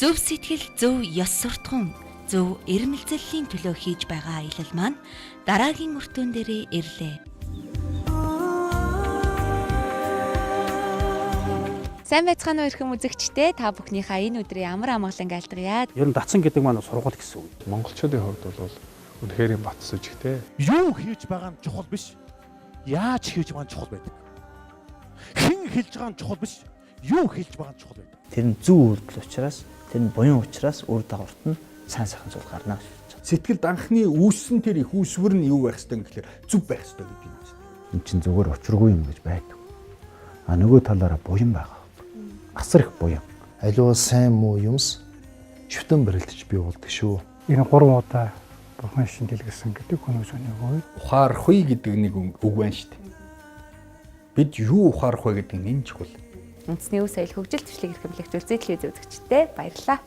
Зөв сэтгэл, зөв ёс суртахуун, зөв эрмэлзэлийн төлөө хийж байгаа аялал маань дараагийн өртөөн дээрээ ирлээ. Сайн байцгаана уу эрхэм үзэгчдээ, та бүхнийхээ энэ өдрийн амар амгалан айлтгая. Ер нь датсан гэдэг маань сургууль гэсэн үг. Монголчуудын хувьд бол үнэхээр бат сүжигтэй. Юу хийж байгаа нь чухал биш. Яаж хийж байгаа нь чухал байдаг. Хэн хэлж байгаа нь чухал биш. Юу хэлж байгаа нь чухал байдаг. Тэр нь зөв үйлдэл учраас, тэр нь буян учраас үр дагаварт нь сайн сайхан зүйл гарна гэж бодож байна. Сэтгэл данхны үүссэн тэр их үүсвэр нь юу байх ёстой гэхээр зөв байх ёстой гэдэг юм байна. Эн чинь зүгээр учиргүй юм гэж байдаг. А нөгөө талаараа буян байгаа. Асар их буян. Аливаа сайн муу юмс шүтэн барилдаж бий болдог шүү. Энэ 3 удаа бурхан шинжилгэсэн гэдэг хүмүүс өнөөгөө Ухаарахгүй гэдэг нэг үг байна шүү дээ. Бид юу ухаарах вэ гэдэг нь энэ чухал. Үндэсний өв соёл хөгжил төслийг эрхэмлэх зөв телевиз үзэгчдээ баярлалаа.